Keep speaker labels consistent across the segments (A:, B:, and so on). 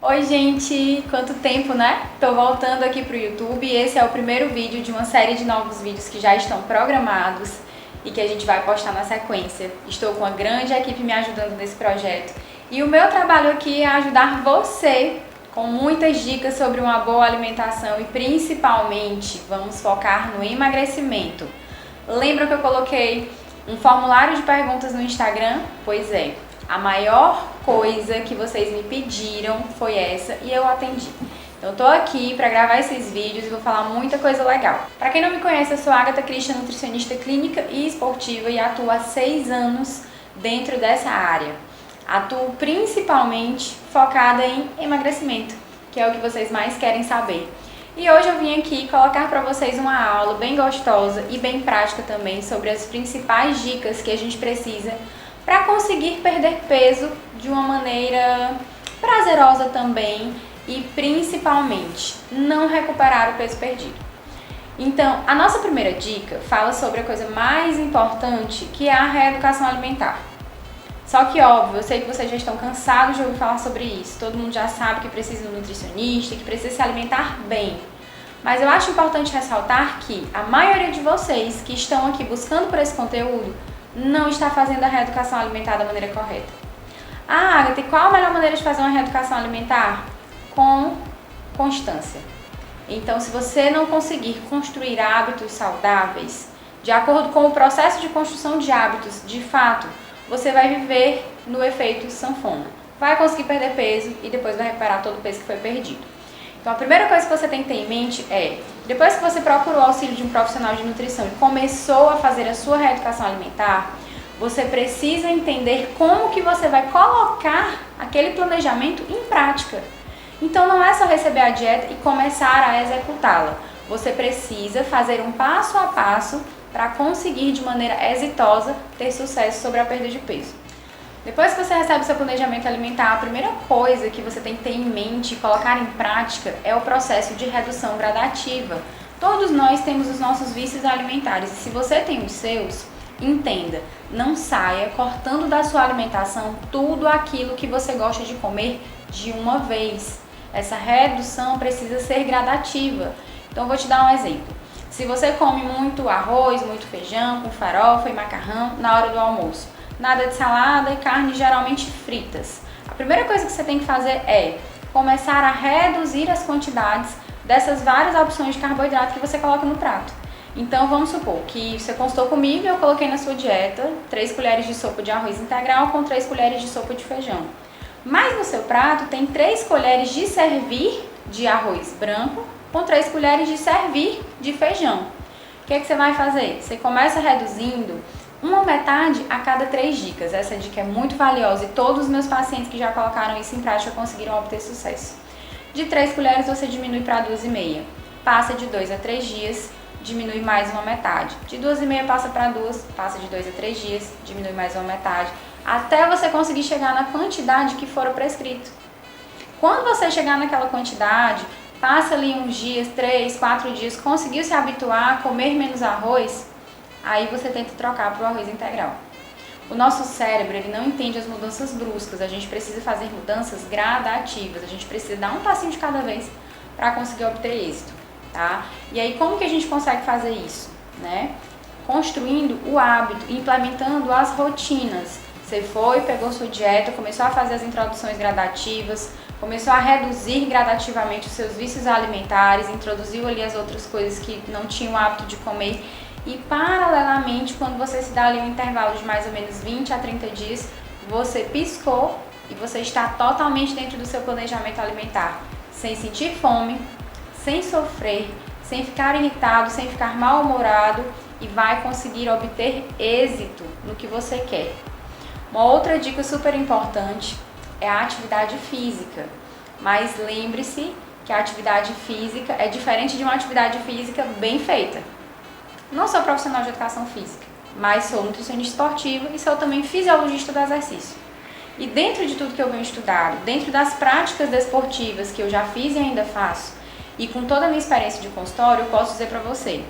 A: Oi gente, quanto tempo, né? Tô voltando aqui pro YouTube e esse é o primeiro vídeo de uma série de novos vídeos que já estão programados e que a gente vai postar na sequência. Estou com uma grande equipe me ajudando nesse projeto e o meu trabalho aqui é ajudar você com muitas dicas sobre uma boa alimentação e principalmente vamos focar no emagrecimento. Lembra que eu coloquei um formulário de perguntas no Instagram? Pois é. A maior coisa que vocês me pediram foi essa e eu atendi. Então eu tô aqui para gravar esses vídeos e vou falar muita coisa legal. Para quem não me conhece, eu sou a Agatha Christian, nutricionista clínica e esportiva e atuo há 6 anos dentro dessa área. Atuo principalmente focada em emagrecimento, que é o que vocês mais querem saber. E hoje eu vim aqui colocar para vocês uma aula bem gostosa e bem prática também sobre as principais dicas que a gente precisa para conseguir perder peso de uma maneira prazerosa também e principalmente não recuperar o peso perdido. Então, a nossa primeira dica fala sobre a coisa mais importante, que é a reeducação alimentar. Só que óbvio, eu sei que vocês já estão cansados de ouvir falar sobre isso, todo mundo já sabe que precisa de um nutricionista, que precisa se alimentar bem. Mas eu acho importante ressaltar que a maioria de vocês que estão aqui buscando por esse conteúdo não está fazendo a reeducação alimentar da maneira correta. Ah, Agatha, e qual a melhor maneira de fazer uma reeducação alimentar? Com constância. Então, se você não conseguir construir hábitos saudáveis, de acordo com o processo de construção de hábitos, de fato, você vai viver no efeito sanfona. Vai conseguir perder peso e depois vai recuperar todo o peso que foi perdido. Então, a primeira coisa que você tem que ter em mente é, depois que você procurou o auxílio de um profissional de nutrição e começou a fazer a sua reeducação alimentar, você precisa entender como que você vai colocar aquele planejamento em prática. Então, não é só receber a dieta e começar a executá-la. Você precisa fazer um passo a passo para conseguir de maneira exitosa ter sucesso sobre a perda de peso. Depois que você recebe o seu planejamento alimentar, a primeira coisa que você tem que ter em mente e colocar em prática é o processo de redução gradativa. Todos nós temos os nossos vícios alimentares e se você tem os seus, entenda, não saia cortando da sua alimentação tudo aquilo que você gosta de comer de uma vez. Essa redução precisa ser gradativa. Então eu vou te dar um exemplo. Se você come muito arroz, muito feijão, com farofa e macarrão na hora do almoço, nada de salada e carne geralmente fritas. A primeira coisa que você tem que fazer é começar a reduzir as quantidades dessas várias opções de carboidrato que você coloca no prato. Então vamos supor que você constou comigo e eu coloquei na sua dieta 3 colheres de sopa de arroz integral com 3 colheres de sopa de feijão. Mas no seu prato tem 3 colheres de servir de arroz branco com 3 colheres de servir de feijão. O que é que você vai fazer? Você começa reduzindo uma metade a cada 3 dicas. Essa dica é muito valiosa e todos os meus pacientes que já colocaram isso em prática conseguiram obter sucesso. De 3 colheres você diminui para 2,5. Passa de 2 a 3 dias, diminui mais uma metade. De 2,5 passa para 2, passa de 2 a 3 dias, diminui mais uma metade. Até você conseguir chegar na quantidade que for prescrito. Quando você chegar naquela quantidade, passa ali uns dias, 3, 4 dias, conseguiu se habituar a comer menos arroz, aí você tenta trocar para o arroz integral. O nosso cérebro, ele não entende as mudanças bruscas, a gente precisa fazer mudanças gradativas, a gente precisa dar um passinho de cada vez para conseguir obter êxito, tá? E aí como que a gente consegue fazer isso, né? Construindo o hábito, implementando as rotinas. Você foi, pegou sua dieta, começou a fazer as introduções gradativas, começou a reduzir gradativamente os seus vícios alimentares, introduziu ali as outras coisas que não tinham o hábito de comer. E paralelamente, quando você se dá ali um intervalo de mais ou menos 20 a 30 dias, você piscou e você está totalmente dentro do seu planejamento alimentar, sem sentir fome, sem sofrer, sem ficar irritado, sem ficar mal-humorado e vai conseguir obter êxito no que você quer. Uma outra dica super importante é a atividade física, mas lembre-se que a atividade física é diferente de uma atividade física bem feita. Não sou profissional de educação física, mas sou nutricionista esportiva e sou também fisiologista do exercício. E dentro de tudo que eu venho estudado, dentro das práticas desportivas que eu já fiz e ainda faço, e com toda a minha experiência de consultório, eu posso dizer para você,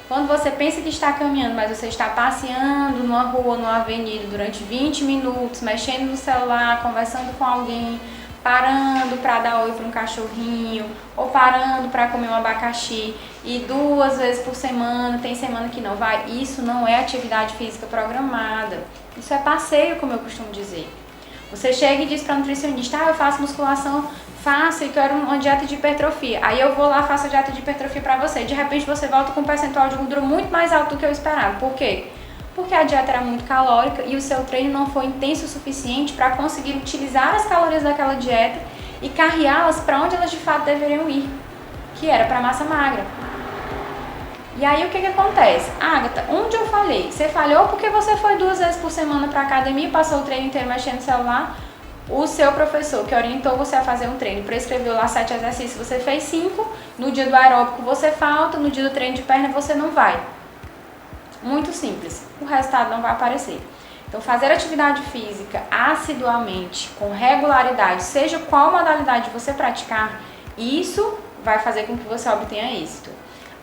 A: quando você pensa que está caminhando, mas você está passeando numa rua, numa avenida durante 20 minutos, mexendo no celular, conversando com alguém, parando para dar oi para um cachorrinho, ou parando para comer um abacaxi, e 2 vezes por semana, tem semana que não vai, isso não é atividade física programada. Isso é passeio, como eu costumo dizer. Você chega e diz para a nutricionista, eu faço musculação, faço e quero uma dieta de hipertrofia. Aí eu vou lá, faço a dieta de hipertrofia para você. De repente você volta com um percentual de gordura muito mais alto do que eu esperava. Por quê? Porque a dieta era muito calórica e o seu treino não foi intenso o suficiente para conseguir utilizar as calorias daquela dieta e carreá-las para onde elas de fato deveriam ir, que era para a massa magra. E aí o que acontece? Agatha, onde eu falhei? Você falhou porque você foi 2 vezes por semana para a academia, passou o treino inteiro mexendo no celular. O seu professor que orientou você a fazer um treino prescreveu lá 7 exercícios, você fez 5, no dia do aeróbico você falta, no dia do treino de perna você não vai. Muito simples, o resultado não vai aparecer. Então fazer atividade física assiduamente, com regularidade, seja qual modalidade você praticar, isso vai fazer com que você obtenha êxito.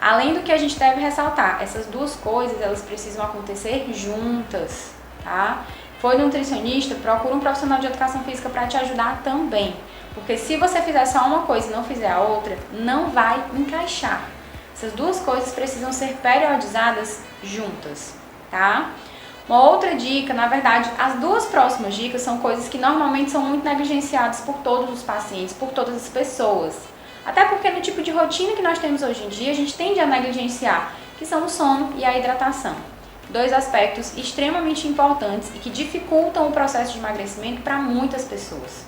A: Além do que a gente deve ressaltar, essas duas coisas elas precisam acontecer juntas, tá? Foi nutricionista, procura um profissional de educação física para te ajudar também. Porque se você fizer só uma coisa e não fizer a outra, não vai encaixar. Essas duas coisas precisam ser periodizadas juntas, tá? Uma outra dica, na verdade, as 2 próximas dicas são coisas que normalmente são muito negligenciadas por todos os pacientes, por todas as pessoas. Até porque no tipo de rotina que nós temos hoje em dia, a gente tende a negligenciar, que são o sono e a hidratação. 2 aspectos extremamente importantes e que dificultam o processo de emagrecimento para muitas pessoas.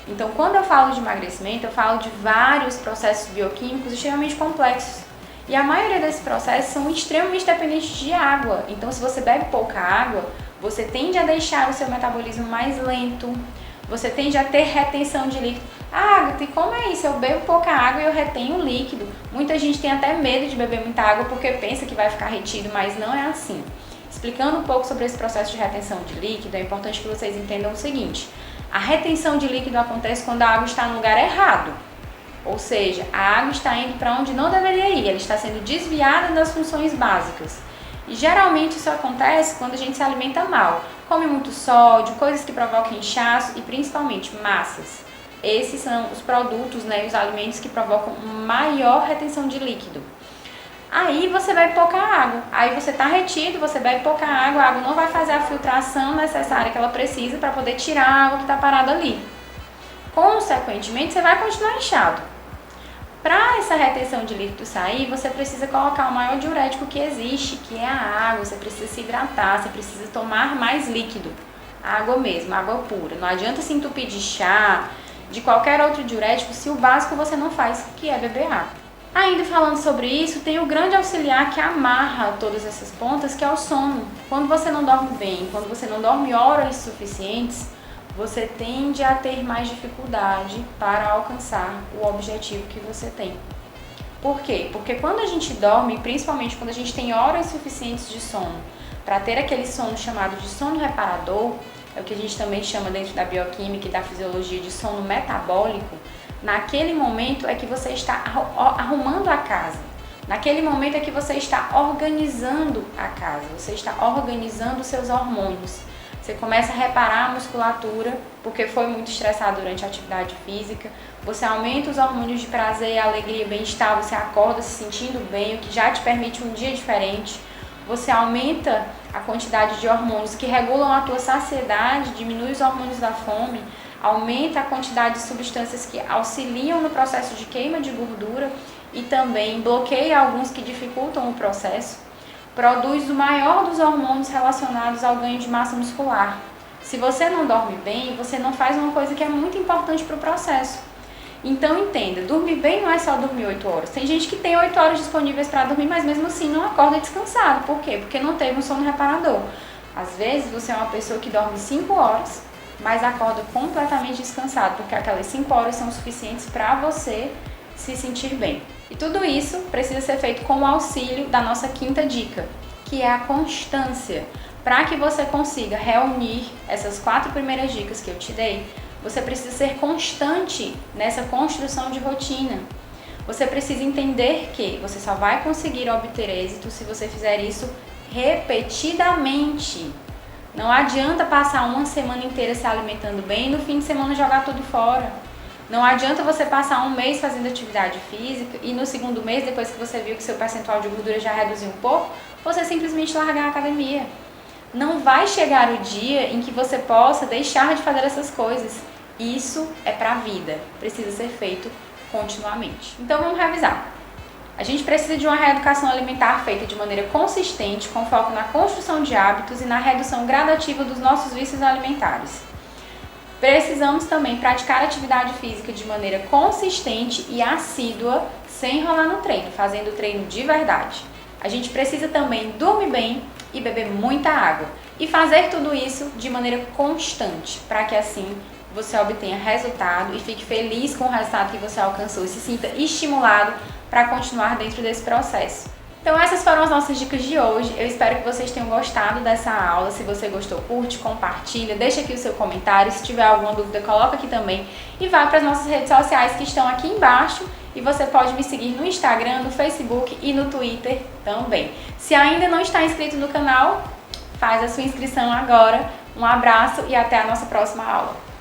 A: Então, quando eu falo de emagrecimento, eu falo de vários processos bioquímicos extremamente complexos. E a maioria desses processos são extremamente dependentes de água. Então, se você bebe pouca água, você tende a deixar o seu metabolismo mais lento, você tende a ter retenção de líquido. Agatha, e como é isso? Eu bebo pouca água e eu retenho líquido. Muita gente tem até medo de beber muita água porque pensa que vai ficar retido, mas não é assim. Explicando um pouco sobre esse processo de retenção de líquido, é importante que vocês entendam o seguinte. A retenção de líquido acontece quando a água está no lugar errado. Ou seja, a água está indo para onde não deveria ir, ela está sendo desviada das funções básicas. E geralmente isso acontece quando a gente se alimenta mal. Come muito sódio, coisas que provocam inchaço e principalmente massas. Esses são os produtos, os alimentos que provocam maior retenção de líquido. Aí você bebe pouca água, aí você está retido, você bebe pouca água, a água não vai fazer a filtração necessária que ela precisa para poder tirar a água que está parada ali. Consequentemente, você vai continuar inchado. Para essa retenção de líquido sair, você precisa colocar o maior diurético que existe, que é a água. Você precisa se hidratar, você precisa tomar mais líquido. Água mesmo, água pura. Não adianta se entupir de chá, de qualquer outro diurético, se o básico você não faz, que é beber água. Ainda falando sobre isso, tem o grande auxiliar que amarra todas essas pontas, que é o sono. Quando você não dorme bem, quando você não dorme horas suficientes, você tende a ter mais dificuldade para alcançar o objetivo que você tem. Por quê? Porque quando a gente dorme, principalmente quando a gente tem horas suficientes de sono, para ter aquele sono chamado de sono reparador, é o que a gente também chama dentro da bioquímica e da fisiologia de sono metabólico, naquele momento é que você está arrumando a casa. Naquele momento é que você está organizando a casa, você está organizando os seus hormônios. Você começa a reparar a musculatura, porque foi muito estressado durante a atividade física. Você aumenta os hormônios de prazer, alegria, bem-estar, você acorda se sentindo bem, o que já te permite um dia diferente. Você aumenta a quantidade de hormônios que regulam a tua saciedade, diminui os hormônios da fome, aumenta a quantidade de substâncias que auxiliam no processo de queima de gordura e também bloqueia alguns que dificultam o processo. Produz o maior dos hormônios relacionados ao ganho de massa muscular. Se você não dorme bem, você não faz uma coisa que é muito importante para o processo. Então entenda, dormir bem não é só dormir 8 horas. Tem gente que tem 8 horas disponíveis para dormir, mas mesmo assim não acorda descansado. Por quê? Porque não teve um sono reparador. Às vezes você é uma pessoa que dorme 5 horas, mas acorda completamente descansado, porque aquelas 5 horas são suficientes para você se sentir bem. E tudo isso precisa ser feito com o auxílio da nossa quinta dica, que é a constância. Para que você consiga reunir essas 4 primeiras dicas que eu te dei, você precisa ser constante nessa construção de rotina. Você precisa entender que você só vai conseguir obter êxito se você fizer isso repetidamente. Não adianta passar uma semana inteira se alimentando bem e no fim de semana jogar tudo fora. Não adianta você passar um mês fazendo atividade física e no segundo mês, depois que você viu que seu percentual de gordura já reduziu um pouco, você simplesmente largar a academia. Não vai chegar o dia em que você possa deixar de fazer essas coisas. Isso é pra vida, precisa ser feito continuamente. Então vamos revisar. A gente precisa de uma reeducação alimentar feita de maneira consistente, com foco na construção de hábitos e na redução gradativa dos nossos vícios alimentares. Precisamos também praticar atividade física de maneira consistente e assídua, sem enrolar no treino, fazendo o treino de verdade. A gente precisa também dormir bem e beber muita água. E fazer tudo isso de maneira constante, para que assim você obtenha resultado e fique feliz com o resultado que você alcançou e se sinta estimulado para continuar dentro desse processo. Então essas foram as nossas dicas de hoje. Eu espero que vocês tenham gostado dessa aula. Se você gostou, curte, compartilha, deixa aqui o seu comentário. Se tiver alguma dúvida, coloca aqui também. E vá para as nossas redes sociais que estão aqui embaixo. E você pode me seguir no Instagram, no Facebook e no Twitter também. Se ainda não está inscrito no canal, faz a sua inscrição agora. Um abraço e até a nossa próxima aula.